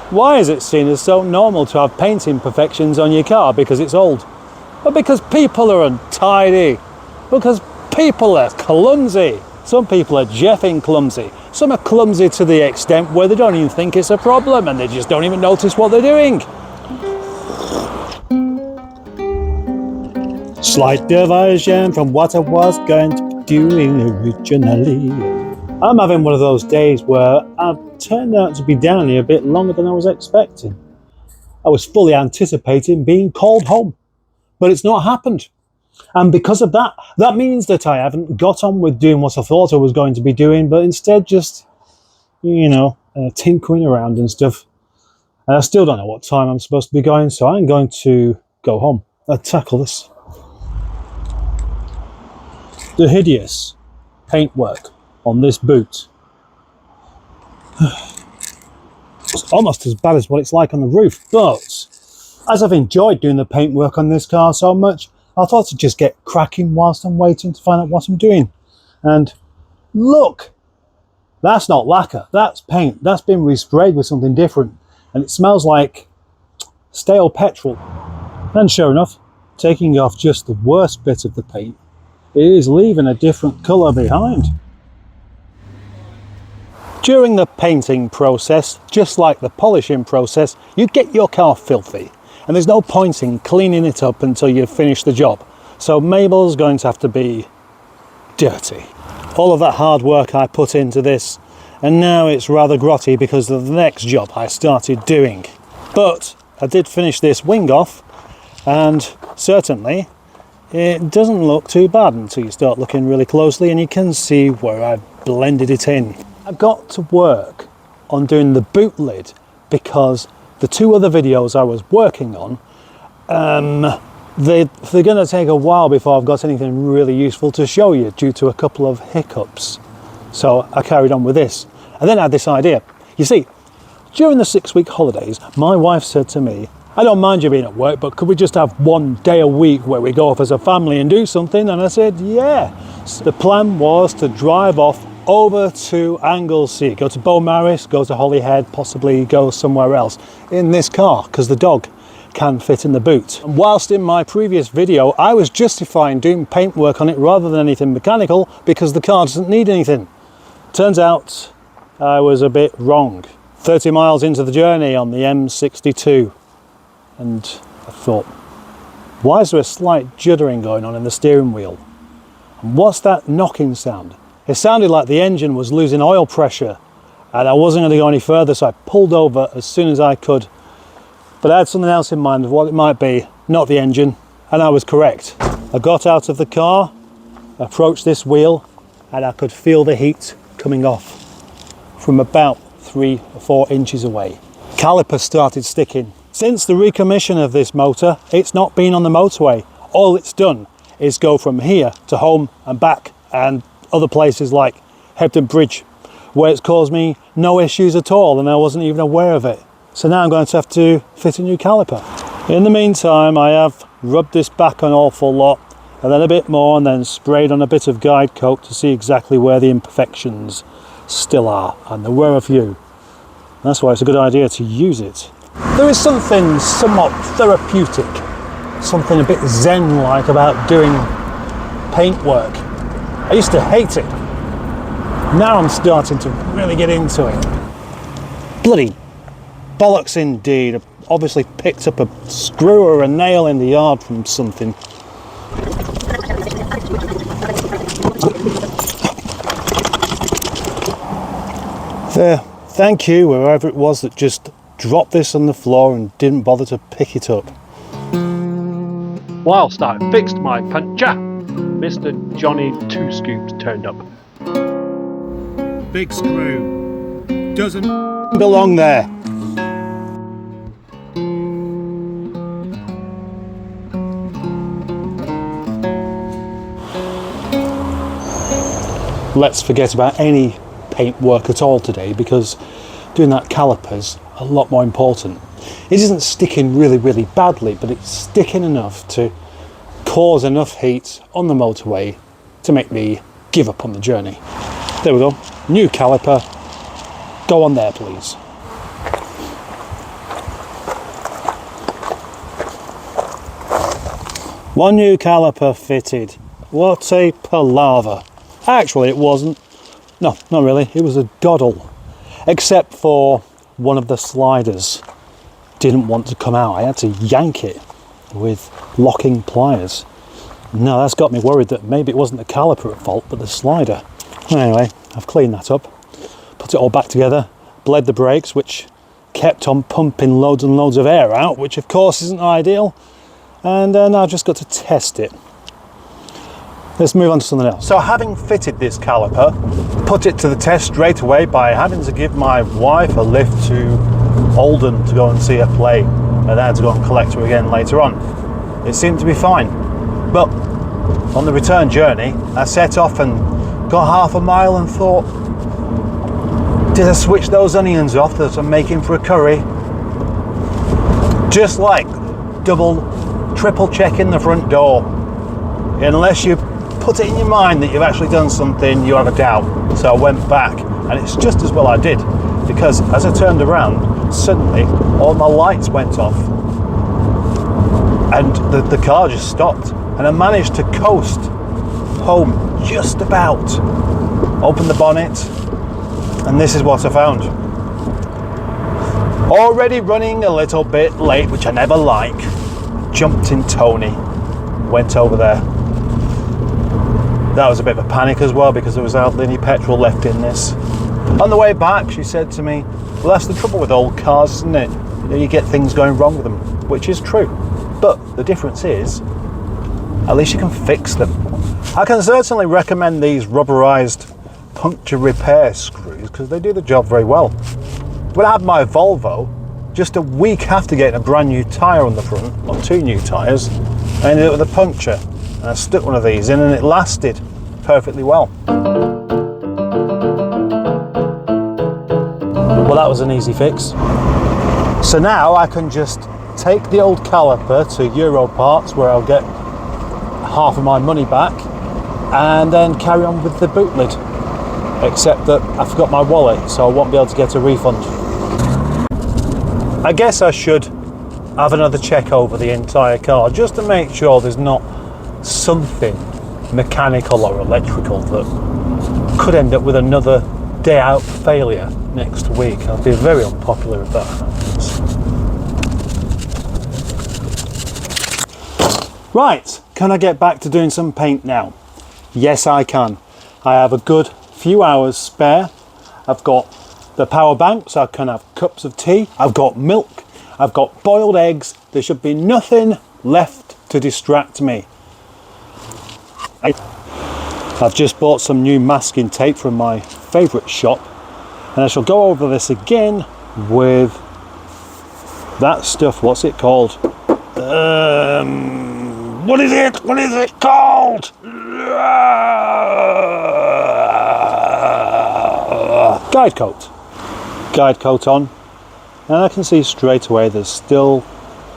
Why is it seen as so normal to have paint imperfections on your car because it's old? But because people are untidy. Because people are clumsy. Some people are jeffing clumsy. Some are clumsy to the extent where they don't even think it's a problem and they just don't even notice what they're doing. Slight diversion from what I was going to be doing originally. I'm having one of those days where I've turned out to be down here a bit longer than I was expecting. I was fully anticipating being called home, but it's not happened. And because of that, that means that I haven't got on with doing what I thought I was going to be doing, but instead just, tinkering around and stuff. And I still don't know what time I'm supposed to be going, so I'm going to go home and tackle this. The hideous paintwork on this boot. It's almost as bad as what it's like on the roof, but as I've enjoyed doing the paintwork on this car so much, I thought I'd just get cracking whilst I'm waiting to find out what I'm doing. And look, that's not lacquer, that's paint. That's been resprayed with something different, and it smells like stale petrol. And sure enough, taking off just the worst bit of the paint, it is leaving a different colour behind. During the painting process, just like the polishing process, you get your car filthy, and there's no point in cleaning it up until you've finished the job. So Mabel's going to have to be dirty. All of that hard work I put into this, and now it's rather grotty because of the next job I started doing. But I did finish this wing off, and certainly it doesn't look too bad until you start looking really closely and you can see where I've blended it in. I got to work on doing the boot lid because the two other videos I was working on, they're going to take a while before I've got anything really useful to show you due to a couple of hiccups. So I carried on with this, and then I had this idea. You see, during the 6-week holidays, my wife said to me, I don't mind you being at work, but could we just have one day a week where we go off as a family and do something? And I said, yeah. So the plan was to drive off over to Anglesey, go to Beaumaris, go to Holyhead, possibly go somewhere else in this car, because the dog can fit in the boot. And whilst in my previous video, I was justifying doing paintwork on it rather than anything mechanical because the car doesn't need anything. Turns out I was a bit wrong. 30 miles into the journey on the M62, and I thought, why is there a slight juddering going on in the steering wheel? And what's that knocking sound? It sounded like the engine was losing oil pressure, and I wasn't going to go any further, so I pulled over as soon as I could. But I had something else in mind of what it might be, not the engine, and I was correct. I got out of the car, approached this wheel, and I could feel the heat coming off from about 3 or 4 inches away. Caliper started sticking. Since the recommission of this motor, it's not been on the motorway. All it's done is go from here to home and back and other places like Hebden Bridge, where it's caused me no issues at all and I wasn't even aware of it. So now I'm going to have to fit a new caliper. In the meantime, I have rubbed this back an awful lot and then a bit more and then sprayed on a bit of guide coat to see exactly where the imperfections still are, and there were a few. That's why it's a good idea to use it. There is something somewhat therapeutic, something a bit zen-like about doing paintwork. I used to hate it. Now I'm starting to really get into it. Bloody bollocks indeed. I've obviously picked up a screw or a nail in the yard from something. There, thank you, whoever it was that just dropped this on the floor and didn't bother to pick it up. Whilst I fixed my puncture, Mr. Johnny Two Scoops turned up. Big screw. Doesn't belong there. Let's forget about any paintwork at all today, because doing that caliper's a lot more important. It isn't sticking really, really badly, but it's sticking enough to cause enough heat on the motorway to make me give up on the journey. There we go, new caliper. Go on there, please. One new caliper fitted. What a palaver. Actually, it wasn't. No, not really. It was a doddle. Except for one of the sliders didn't want to come out. I had to yank it with locking pliers. No, that's got me worried that maybe it wasn't the caliper at fault, but the slider. Anyway, I've cleaned that up, put it all back together, bled the brakes, which kept on pumping loads and loads of air out, which of course isn't ideal. And now I've just got to test it. Let's move on to something else. So having fitted this caliper, put it to the test straight away by having to give my wife a lift to Oldham to go and see her play, and I had to go and collect her again later on. It seemed to be fine. But on the return journey, I set off and got half a mile and thought, did I switch those onions off that I'm making for a curry? Just like triple checking the front door. Unless you put it in your mind that you've actually done something, you have a doubt. So I went back, and it's just as well I did, because as I turned around, suddenly all my lights went off and the car just stopped, and I managed to coast home just about. Opened the bonnet, and this is what I found. Already running a little bit late, which I never like. Jumped in Tony, went over there. That was a bit of a panic as well, because there was hardly any petrol left in this. On the way back, she said to me, well, that's the trouble with old cars, isn't it? You know, you get things going wrong with them, which is true. But the difference is, at least you can fix them. I can certainly recommend these rubberized puncture repair screws, because they do the job very well. When I had my Volvo, just a week after getting a brand new tyre on the front, or 2 new tyres, I ended up with a puncture. And I stuck one of these in, and it lasted perfectly well. Well, that was an easy fix. So now I can just take the old caliper to Euro Parts, where I'll get half of my money back, and then carry on with the boot lid. Except that I forgot my wallet, so I won't be able to get a refund. I guess I should have another check over the entire car, just to make sure there's not something mechanical or electrical that could end up with another day out failure next week. I'll be very unpopular if that happens. Right, can I get back to doing some paint now? Yes, I can. I have a good few hours spare. I've got the power bank, so I can have cups of tea. I've got milk. I've got boiled eggs. There should be nothing left to distract me. I've just bought some new masking tape from my favourite shop, and I shall go over this again with that stuff. What's it called? What is it? What is it called? Guide coat. Guide coat on, and I can see straight away there's still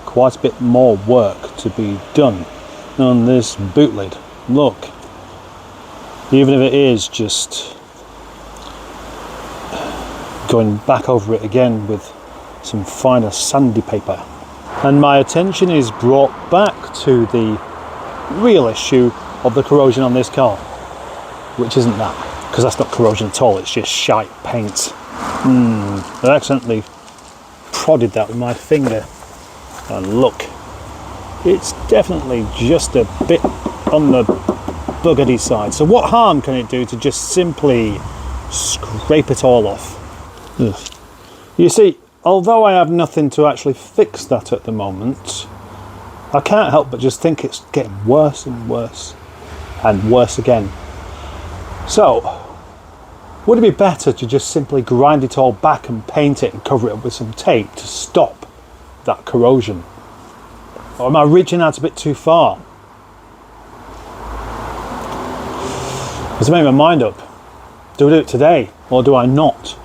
quite a bit more work to be done on this boot lid. Look, even if it is just going back over it again with some finer sandy paper, and my attention is brought back to the real issue of the corrosion on this car, which isn't that, because that's not corrosion at all, it's just shite paint. I accidentally prodded that with my finger, and look, it's definitely just a bit on the buggedy side. So what harm can it do to just simply scrape it all off? Ugh. You see, although I have nothing to actually fix that at the moment, I can't help but just think it's getting worse and worse and worse again. So would it be better to just simply grind it all back and paint it and cover it up with some tape to stop that corrosion? Or am I reaching out a bit too far? Because I made my mind up. Do I do it today, or do I not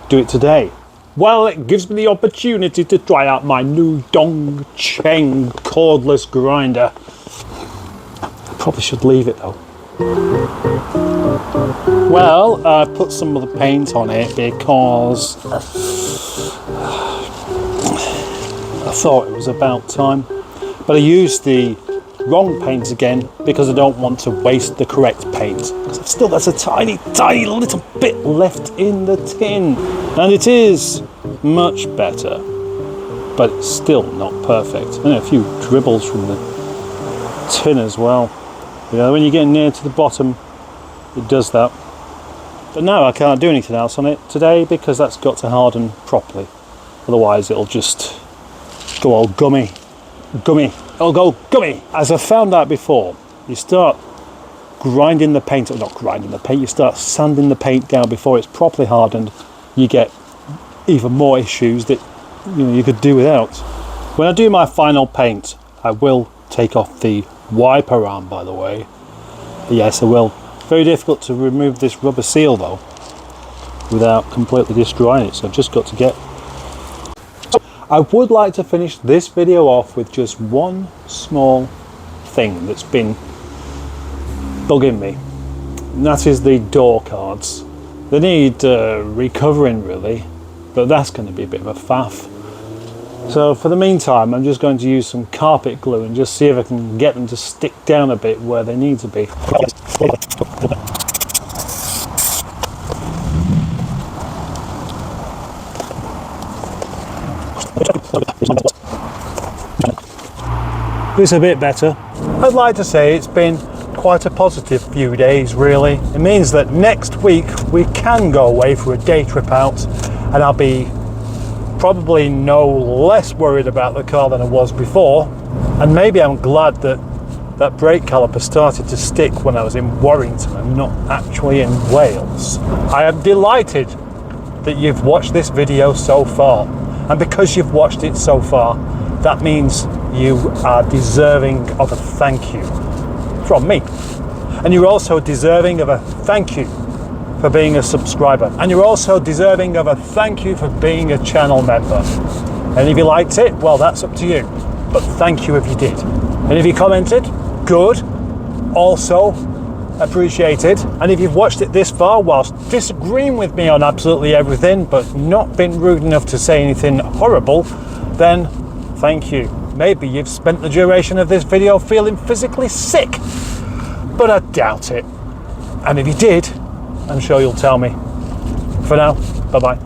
do it today? Well, it gives me the opportunity to try out my new Dongcheng cordless grinder. I probably should leave it though. Well, I put some of the paint on it because I thought it was about time. But I used the wrong paint again because I don't want to waste the correct paint. Still, there's a tiny, tiny little bit left in the tin, and it is much better, but it's still not perfect. And a few dribbles from the tin as well. Yeah, when you get near to the bottom, it does that. But now I can't do anything else on it today because that's got to harden properly. Otherwise, it'll just go all gummy. It'll go gummy. As I found out before, you start grinding the paint, or not grinding the paint, you start sanding the paint down before it's properly hardened, you get even more issues that you could do without. When I do my final paint, I will take off the wiper arm, by the way. Yes, I will. Very difficult to remove this rubber seal though without completely destroying it, so I've just got to get. I would like to finish this video off with just one small thing that's been bugging me, and that is the door cards. They need recovering really, but that's going to be a bit of a faff. So for the meantime, I'm just going to use some carpet glue and just see if I can get them to stick down a bit where they need to be. It's a bit better. I'd like to say it's been quite a positive few days really. It means that next week we can go away for a day trip out, and I'll be probably no less worried about the car than I was before. And maybe I'm glad that that brake caliper started to stick when I was in Warrington and not actually in Wales. I am delighted that you've watched this video so far, and because you've watched it so far, that means you are deserving of a thank you from me. And you're also deserving of a thank you for being a subscriber. And you're also deserving of a thank you for being a channel member. And if you liked it, well, that's up to you. But thank you if you did. And if you commented, good, also appreciated. And if you've watched it this far whilst disagreeing with me on absolutely everything, but not been rude enough to say anything horrible, then thank you. Maybe you've spent the duration of this video feeling physically sick, but I doubt it. And if you did, I'm sure you'll tell me. For now, bye-bye.